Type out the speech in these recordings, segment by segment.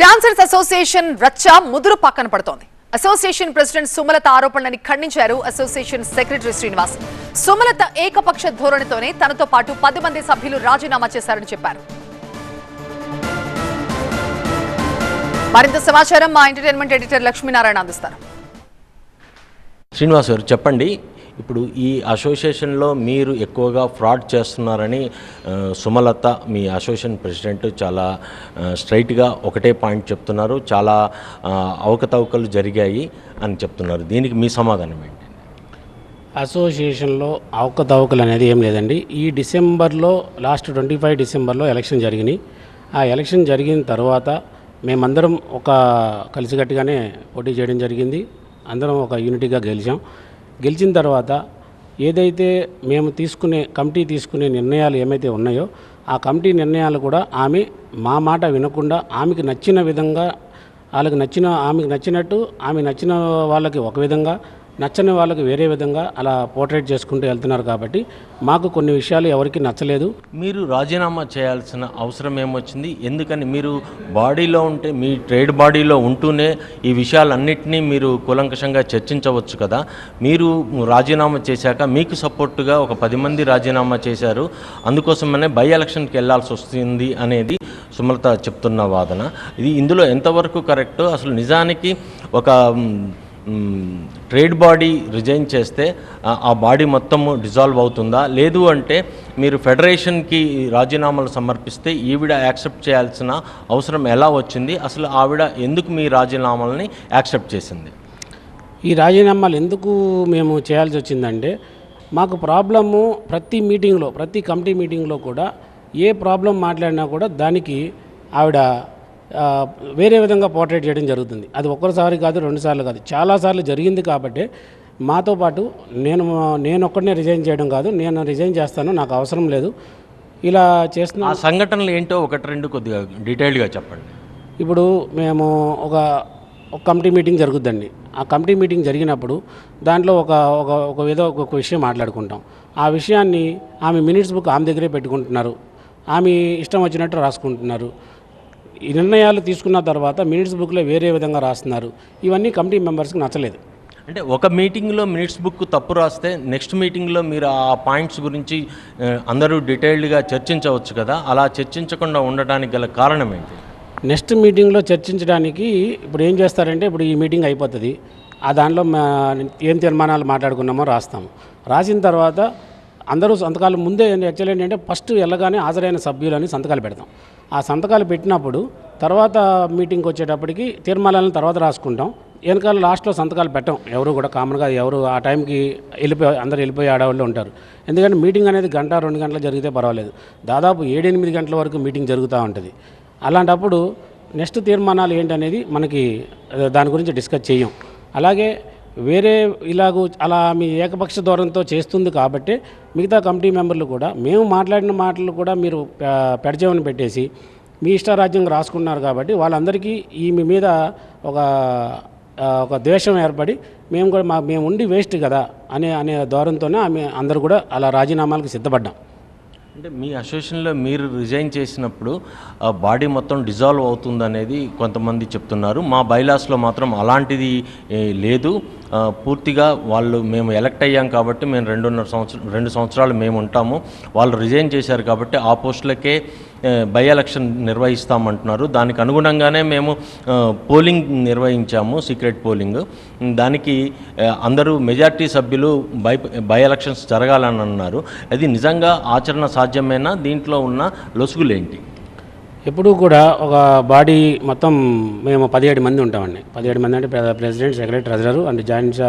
Dancers association రచ్చ ముదురు పక్కన పడుతోంది. అసోసియేషన్ ప్రెసిడెంట్ సుమలత ఆరోపణలని ఖండించారు అసోసియేషన్ సెక్రటరీ శ్రీనివాస్. సుమలత ఏకపక్ష ధోరణితోనే తనతో పాటు 10 మంది సభ్యులు రాజీనామా చేశారని చెప్పారు. మరింత సమాచారం మా ఎంటర్టైన్మెంట్ ఎడిటర్ లక్ష్మీనారాయణ అందిస్తారు. శ్రీనివాస్ గారు చెప్పండి, ఇప్పుడు ఈ అసోసియేషన్లో మీరు ఎక్కువగా ఫ్రాడ్ చేస్తున్నారని సుమలత మీ అసోసియేషన్ ప్రెసిడెంట్ చాలా స్ట్రైట్గా ఒకటే పాయింట్ చెప్తున్నారు. చాలా అవకతవకలు జరిగాయి అని చెప్తున్నారు. దీనికి మీ సమాధానం ఏంటి? అసోసియేషన్లో అవకతవకలు అనేది ఏం లేదండి. ఈ డిసెంబర్లో లాస్ట్ 25 డిసెంబర్లో ఎలక్షన్ జరిగినాయి. ఆ ఎలక్షన్ జరిగిన తర్వాత మేమందరం ఒక కలిసికట్టుగానే పోటీ చేయడం జరిగింది. అందరం ఒక యూనిటీగా గెలిచిన తర్వాత ఏదైతే మేము కమిటీ తీసుకునే నిర్ణయాలు ఏమైతే ఉన్నాయో ఆ కమిటీ నిర్ణయాలు కూడా ఆమె మా మాట వినకుండా ఆమెకు నచ్చిన విధంగా ఆమెకు నచ్చినట్టు ఆమె నచ్చిన వాళ్ళకి ఒక విధంగా నచ్చని వాళ్ళకి వేరే విధంగా అలా పోర్ట్రేట్ చేసుకుంటూ వెళ్తున్నారు. కాబట్టి మాకు కొన్ని విషయాలు ఎవరికి నచ్చలేదు. మీరు రాజీనామా చేయాల్సిన అవసరం ఏమొచ్చింది? ఎందుకని మీరు బాడీలో ఉంటే, మీ ట్రేడ్ బాడీలో ఉంటూనే ఈ విషయాలన్నింటినీ మీరు కూలంకషంగా చర్చించవచ్చు కదా. మీరు రాజీనామా చేశాక మీకు సపోర్టుగా ఒక 10 మంది రాజీనామా చేశారు. అందుకోసమనే బై ఎలక్షన్కి వెళ్లాల్సి వస్తుంది అనేది సుమలత చెప్తున్న వాదన. ఇందులో ఎంతవరకు కరెక్ట్? అసలు నిజానికి ఒక ట్రేడ్ బాడీ రిజైన్ చేస్తే ఆ బాడీ మొత్తము డిజాల్వ్ అవుతుందా? లేదు అంటే మీరు ఫెడరేషన్కి రాజీనామాలు సమర్పిస్తే ఈవిడ యాక్సెప్ట్ చేయాల్సిన అవసరం ఎలా వచ్చింది? అసలు ఆవిడ ఎందుకు మీ రాజీనామాలని యాక్సెప్ట్ చేసింది? ఈ రాజీనామాలు ఎందుకు మేము చేయాల్సి వచ్చిందంటే, మాకు ప్రాబ్లము ప్రతి కమిటీ మీటింగ్లో కూడా ఏ ప్రాబ్లం మాట్లాడినా కూడా దానికి ఆవిడ వేరే విధంగా పోర్ట్రేట్ చేయడం జరుగుతుంది. అది ఒక్కసారి కాదు, 2 సార్లు కాదు, చాలాసార్లు జరిగింది. కాబట్టి మాతో పాటు నేను ఒక్కడనే రిజైన్ చేయడం కాదు, నేను రిజైన్ చేస్తాను, నాకు అవసరం లేదు, ఇలా చేస్తున్నా. ఆ సంఘటనలు ఏంటో 1-2 కొద్దిగా డీటెయిల్డ్గా చెప్పండి. ఇప్పుడు మేము ఒక కమిటీ మీటింగ్ జరుగుద్దండి. ఆ కమిటీ మీటింగ్ జరిగినప్పుడు దాంట్లో ఒక విషయం మాట్లాడుకుంటాం. ఆ విషయాన్ని ఆమె మినిట్స్ బుక్ ఆమె దగ్గరే పెట్టుకుంటున్నారు. ఆమె ఇష్టం వచ్చినట్టు రాసుకుంటున్నారు. ఈ నిర్ణయాలు తీసుకున్న తర్వాత మినిట్స్ బుక్లో వేరే విధంగా రాస్తున్నారు. ఇవన్నీ కమిటీ మెంబర్స్కి నచ్చలేదు. అంటే ఒక మీటింగ్లో మినిట్స్ బుక్ తప్పు రాస్తే నెక్స్ట్ మీటింగ్లో మీరు ఆ పాయింట్స్ గురించి అందరూ డీటెయిల్డ్గా చర్చించవచ్చు కదా. అలా చర్చించకుండా ఉండడానికి గల కారణం ఏంటి? నెక్స్ట్ మీటింగ్లో చర్చించడానికి ఇప్పుడు ఏం చేస్తారంటే, ఇప్పుడు ఈ మీటింగ్ అయిపోతుంది, ఆ దాంట్లో ఏం తీర్మానాలు మాట్లాడుకున్నామో రాస్తాము. రాసిన తర్వాత అందరూ సంతకాలు ముందే యాక్చువల్ ఏంటంటే ఫస్ట్ వెళ్ళగానే హాజరైన సభ్యులని సంతకాలు పెడతాం. ఆ సంతకాలు పెట్టినప్పుడు తర్వాత మీటింగ్కి వచ్చేటప్పటికి తీర్మానాలను తర్వాత రాసుకుంటాం. వెనకాల లాస్ట్లో సంతకాలు పెట్టాం. ఎవరు కూడా కామన్గా ఎవరు ఆ టైంకి అందరూ వెళ్ళిపోయి ఆడవాళ్ళు ఉంటారు. ఎందుకంటే మీటింగ్ అనేది 1-2 గంటలు జరిగితే పర్వాలేదు, దాదాపు 7-8 గంటల వరకు మీటింగ్ జరుగుతూ ఉంటుంది. అలాంటప్పుడు నెక్స్ట్ తీర్మానాలు ఏంటనేది మనకి దాని గురించి డిస్కస్ చేయం. అలాగే వేరే అలా మీ ఏకపక్ష ధోరణితో చేస్తుంది కాబట్టి మిగతా కమిటీ మెంబర్లు కూడా మేము మాట్లాడిన మాటలు కూడా మీరు పెడచేవని పెట్టేసి మీ ఇష్టారాజ్యంగా రాసుకున్నారు. కాబట్టి వాళ్ళందరికీ ఈమె మీద ఒక ద్వేషం ఏర్పడి మేము ఉండి వేస్ట్ కదా అనే ధోరణితోనే అందరూ కూడా అలా రాజీనామాలకు సిద్ధపడ్డాం. అంటే మీ అసోసియేషన్లో మీరు రిజైన్ చేసినప్పుడు బాడీ మొత్తం డిజాల్వ్ అవుతుందనేది కొంతమంది చెప్తున్నారు. మా బైలాస్లో మాత్రం అలాంటిది లేదు. పూర్తిగా మేము ఎలక్ట్ అయ్యాం కాబట్టి మేము 2 సంవత్సరాలు మేము ఉంటాము. వాళ్ళు రిజైన్ చేశారు కాబట్టి ఆ పోస్టులకే బై ఎలక్షన్ నిర్వహిస్తామంటున్నారు. దానికి అనుగుణంగానే మేము పోలింగ్ నిర్వహించాము, సీక్రెట్ పోలింగ్. దానికి అందరూ మెజార్టీ సభ్యులు బై ఎలక్షన్స్ జరగాలని అన్నారు. అది నిజంగా ఆచరణ సాధ్యమేనా? దీంట్లో ఉన్న లొసుగులేంటి? ఎప్పుడూ కూడా ఒక బాడీ మొత్తం మేము 17 మంది ఉంటామండి. 17 మంది అంటే president, secretary, treasurer and joint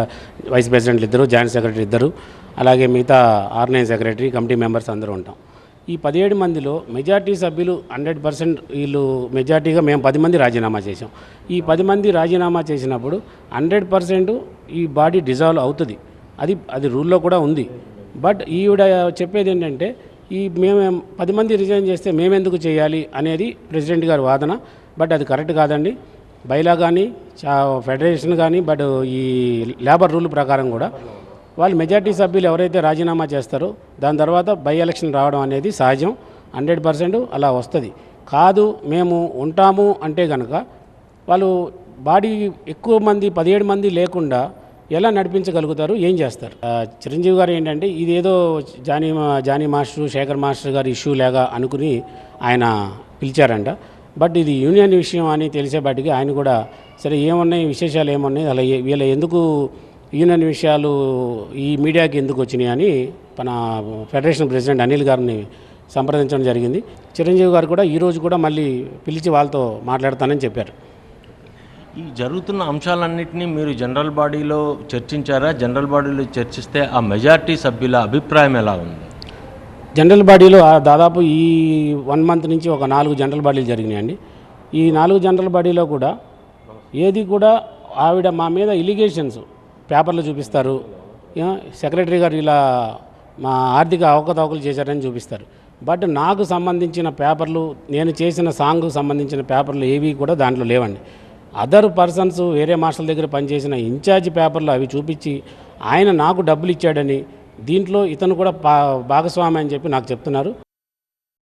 vice ప్రెసిడెంట్లు 2, జాయింట్ సెక్రటరీ 2, అలాగే మిగతా ఆర్గనైజ్ సెక్రటరీ, కమిటీ మెంబర్స్ అందరూ ఉంటాం. ఈ 17 మందిలో మెజార్టీ సభ్యులు 100% వీళ్ళు మెజార్టీగా మేము 10 మంది రాజీనామా చేసాం. ఈ 10 మంది రాజీనామా చేసినప్పుడు 100% ఈ బాడీ డిజాల్వ్ అవుతుంది. అది రూల్లో కూడా ఉంది. బట్ ఈవిడ చెప్పేది ఏంటంటే, మేము 10 మంది రిజైన్ చేస్తే మేమెందుకు చేయాలి అనేది ప్రెసిడెంట్ గారి వాదన. బట్ అది కరెక్ట్ కాదండి. బైలా కానీ ఫెడరేషన్ కానీ ఈ లేబర్ రూల్ ప్రకారం కూడా వాళ్ళు మెజార్టీ సభ్యులు ఎవరైతే రాజీనామా చేస్తారో దాని తర్వాత బై ఎలక్షన్ రావడం అనేది సహజం. 100% అలా వస్తుంది. కాదు మేము ఉంటాము అంటే కనుక వాళ్ళు బాడీ ఎక్కువ మంది 17 మంది లేకుండా ఎలా నడిపించగలుగుతారు, ఏం చేస్తారు? చిరంజీవి గారు ఏంటంటే ఇదేదో జానీ మాస్టర్, శేఖర్ మాస్టర్ గారి ఇష్యూ లాగా అనుకుని ఆయన పిలిచారంట. బట్ ఇది యూనియన్ విషయం అని తెలిసేపాటికి ఆయన కూడా సరే ఏమున్నాయి విశేషాలు ఏమున్నాయి, అలా వీళ్ళ ఎందుకు యూనియన్ విషయాలు ఈ మీడియాకి ఎందుకు వచ్చినాయి అని మన ఫెడరేషన్ ప్రెసిడెంట్ అనిల్ గారిని సంప్రదించడం జరిగింది. చిరంజీవి గారు కూడా ఈరోజు కూడా మళ్ళీ పిలిచి వాళ్ళతో మాట్లాడతానని చెప్పారు. ఈ జరుగుతున్న అంశాలన్నింటినీ మీరు జనరల్ బాడీలో చర్చించారా? జనరల్ బాడీలో చర్చిస్తే ఆ మెజారిటీ సభ్యుల అభిప్రాయం ఎలా ఉంది? జనరల్ బాడీలో దాదాపు ఈ 1 మంత్ నుంచి ఒక 4 జనరల్ బాడీలు జరిగినాయండి. ఈ 4 జనరల్ బాడీలో కూడా ఏది కూడా ఆవిడ మా మీద ఎలిగేషన్స్ పేపర్లు చూపిస్తారు, సెక్రటరీ గారు ఇలా మా ఆర్థిక అవకతవకలు చేశారని చూపిస్తారు. బట్ నాకు సంబంధించిన పేపర్లు, నేను చేసిన సాంగ్కు సంబంధించిన పేపర్లు ఏవి కూడా దాంట్లో లేవండి. అదర్ పర్సన్స్ వేరే మాస్టర్ల దగ్గర పనిచేసిన ఇన్ఛార్జ్ పేపర్లు అవి చూపించి ఆయన నాకు డబ్బులు ఇచ్చాడని, దీంట్లో ఇతను కూడా భాగస్వామి అని చెప్పి నాకు చెప్తున్నారు.